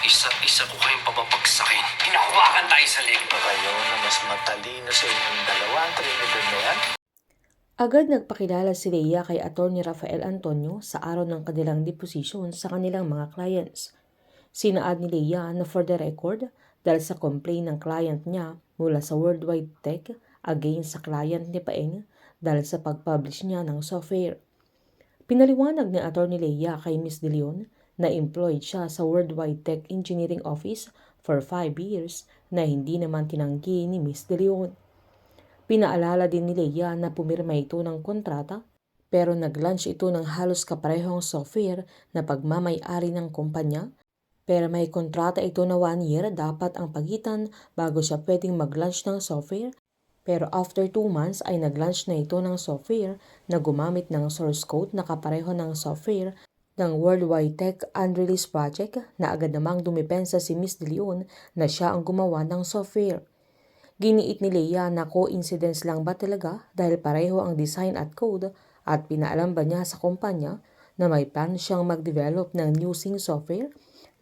Isa-isa ko kayong pababagsakin. Hinahawakan tayo sa leg. Kayo na mas matalino sa inyong dalawa ang trinidad na yan? Agad nagpakilala si Leia kay Atty. Rafael Antonio sa araw ng kanilang deposisyon sa kanilang mga clients. Sinaad ni Leia na for the record dahil sa complaint ng client niya mula sa Worldwide Tech against sa client ni Paeng dahil sa pag-publish niya ng software. Pinaliwanag ni Atty. Leia kay Ms. De Leon na employed siya sa Worldwide Tech Engineering Office for 5 years na hindi naman tinanggi ni Ms. De Leon. Pinaalala din ni Leia na pumirma ito ng kontrata pero nag-launch ito ng halos kaparehong software na pagmamay-ari ng kumpanya pero may kontrata ito na 1 year dapat ang pagitan bago siya pwedeng mag-launch ng software pero after 2 months ay nag-launch na ito ng software na gumamit ng source code na kapareho ng software ng Worldwide Tech Unreleased Project na agad namang dumipensa si Ms. De Leon na siya ang gumawa ng software. Giniit ni Leia na coincidence lang ba talaga dahil pareho ang design at code at pinaalam ba niya sa kumpanya na may plan siyang mag-develop ng new sync software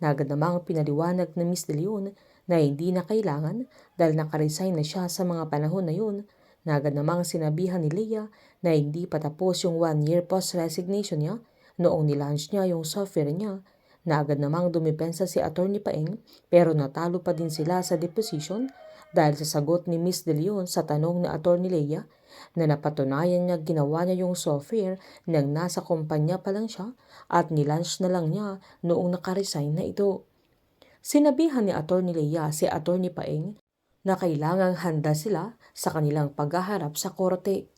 na agad namang pinaliwanag ni Ms. De Leon na hindi na kailangan dahil nakaresign na siya sa mga panahon na yun na agad namang sinabihan ni Leia na hindi pa tapos yung 1 year post-resignation niya noong nilaunch niya yung software niya na agad namang dumipensa si Atty. Paeng pero natalo pa din sila sa deposition dahil sa sagot ni Ms. De Leon sa tanong ni Atty. Leia na napatunayan niya ginawa niya yung software nang nasa kumpanya pa lang siya at nilaunch na lang niya noong nakaresign na ito. Sinabihan ni Atty. Leia si Atty. Paeng na kailangang handa sila sa kanilang paghaharap sa korte.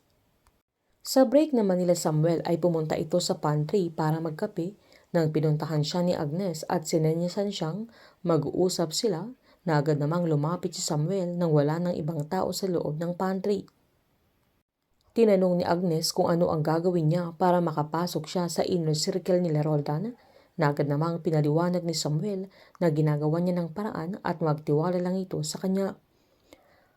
Sa break naman nila Samuel ay pumunta ito sa pantry para magkape nang pinuntahan siya ni Agnes at sinenyasan siyang mag-uusap sila na agad namang lumapit si Samuel nang wala ng ibang tao sa loob ng pantry. Tinanong ni Agnes kung ano ang gagawin niya para makapasok siya sa inner circle nila Roldan na agad namang pinaliwanag ni Samuel na ginagawa niya ng paraan at magtiwala lang ito sa kanya.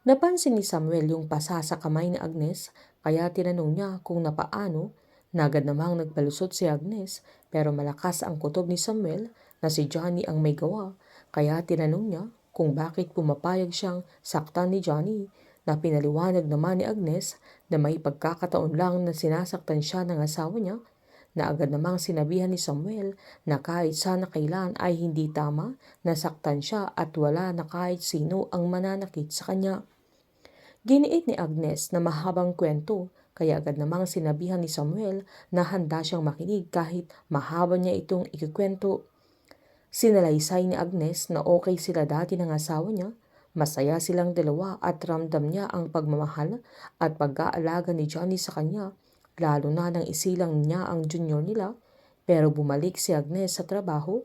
Napansin ni Samuel yung pasa sa kamay ni Agnes kaya tinanong niya kung napaano na agad namang nagpalusot si Agnes pero malakas ang kutob ni Samuel na si Johnny ang may gawa kaya tinanong niya kung bakit pumapayag siyang saktan ni Johnny na pinaliwanag naman ni Agnes na may pagkakataon lang na sinasaktan siya ng asawa niya na agad namang sinabihan ni Samuel na kahit sana kailan ay hindi tama na saktan siya at wala na kahit sino ang mananakit sa kanya. Giniit ni Agnes na mahabang kwento kaya agad namang sinabihan ni Samuel na handa siyang makinig kahit mahaba niya itong ikikwento. Sinalaysay ni Agnes na okay sila dati ng asawa niya, masaya silang dalawa at ramdam niya ang pagmamahal at pag-aalaga ni Johnny sa kanya, lalo na nang isilang niya ang junior nila, pero bumalik si Agnes sa trabaho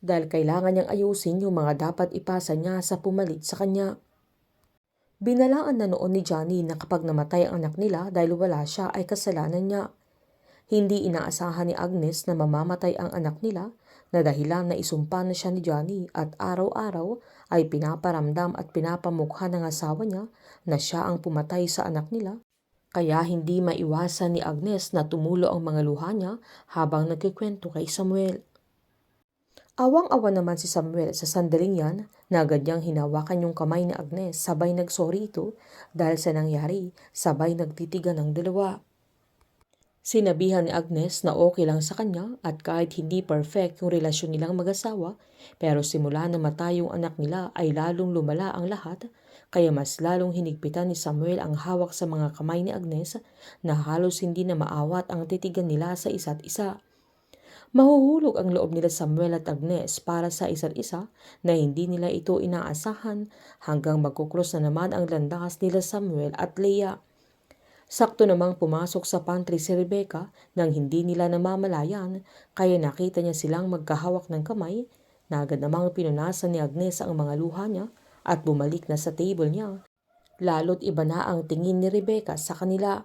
dahil kailangan niyang ayusin yung mga dapat ipasa niya sa pumalit sa kanya. Binalaan na noon ni Johnny na kapag namatay ang anak nila dahil wala siya ay kasalanan niya. Hindi inaasahan ni Agnes na mamamatay ang anak nila na dahilan na isumpa na siya ni Johnny at araw-araw ay pinaparamdam at pinapamukha ng asawa niya na siya ang pumatay sa anak nila. Kaya hindi maiwasan ni Agnes na tumulo ang mga luha niya habang nagkikwento kay Samuel. Awang-awa naman si Samuel sa sandaling yan na agad niyang hinawakan yung kamay ni Agnes sabay nagsorry ito dahil sa nangyari sabay nagtitigan ng dalawa. Sinabihan ni Agnes na okay lang sa kanya at kahit hindi perfect yung relasyon nilang mag-asawa pero simula na matay yung anak nila ay lalong lumala ang lahat kaya mas lalong hinigpitan ni Samuel ang hawak sa mga kamay ni Agnes na halos hindi na maawat ang titigan nila sa isa't isa. Mahuhulog ang loob nila Samuel at Agnes para sa isa't isa na hindi nila ito inaasahan hanggang magkukros na naman ang landas nila Samuel at Leia. Sakto namang pumasok sa pantry si Rebecca nang hindi nila namamalayan kaya nakita niya silang magkahawak ng kamay na agad namang pinunasan ni Agnes ang mga luha niya at bumalik na sa table niya. Lalo't iba na ang tingin ni Rebecca sa kanila.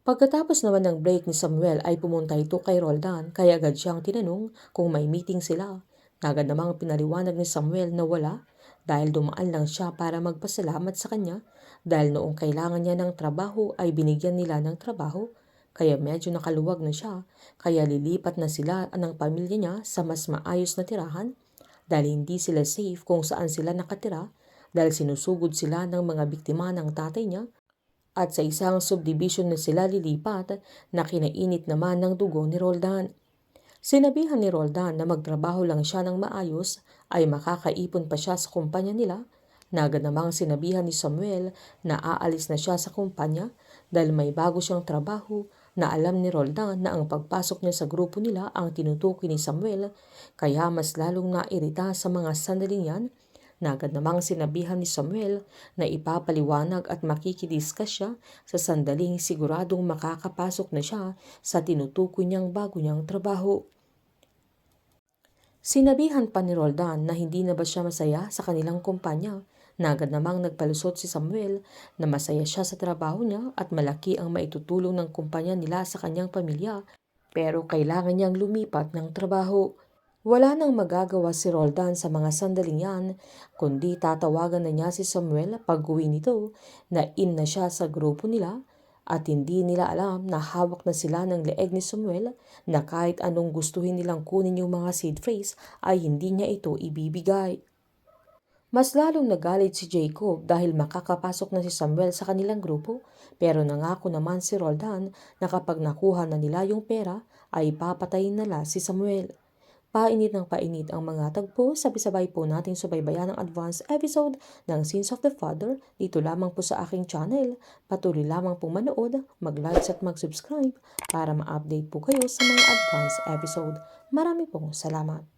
Pagkatapos naman ng break ni Samuel ay pumunta ito kay Roldan kaya agad siyang tinanong kung may meeting sila. Agad namang pinaliwanag ni Samuel na wala dahil dumaan lang siya para magpasalamat sa kanya dahil noong kailangan niya ng trabaho ay binigyan nila ng trabaho kaya medyo nakaluwag na siya kaya lilipat na sila ng pamilya niya sa mas maayos na tirahan dahil hindi sila safe kung saan sila nakatira dahil sinusugod sila ng mga biktima ng tatay niya at sa isang subdivision na sila lilipat na kinainit naman ng dugo ni Roldan. Sinabihan ni Roldan na magtrabaho lang siya ng maayos ay makakaipon pa siya sa kumpanya nila. Agad namang sinabihan ni Samuel na aalis na siya sa kumpanya dahil may bago siyang trabaho na alam ni Roldan na ang pagpasok niya sa grupo nila ang tinutukoy ni Samuel kaya mas lalong nairita sa mga sandaling yan. Agad namang sinabihan ni Samuel na ipapaliwanag at makikidiscuss siya sa sandaling siguradong makakapasok na siya sa tinutukoy niyang bago niyang trabaho. Sinabihan pa ni Roldan na hindi na ba siya masaya sa kanilang kumpanya. Agad namang nagpalusot si Samuel na masaya siya sa trabaho niya at malaki ang maitutulong ng kumpanya nila sa kanyang pamilya pero kailangan niyang lumipat ng trabaho. Wala nang magagawa si Roldan sa mga sandaling yan kundi tatawagan na niya si Samuel pag-uwi nito na in na siya sa grupo nila at hindi nila alam na hawak na sila ng leeg ni Samuel na kahit anong gustuhin nilang kunin yung mga seed phrase ay hindi niya ito ibibigay. Mas lalong nagalit si Jacob dahil makakapasok na si Samuel sa kanilang grupo pero nangako naman si Roldan na kapag nakuha na nila yung pera ay papatayin nila si Samuel. Painit ng painit ang mga tagpo, sabay-sabay po natin subaybayan ang advanced episode ng Sins of the Father dito lamang po sa aking channel. Patuloy lamang po manood, mag-like at mag-subscribe para ma-update po kayo sa mga advanced episode. Marami pong salamat.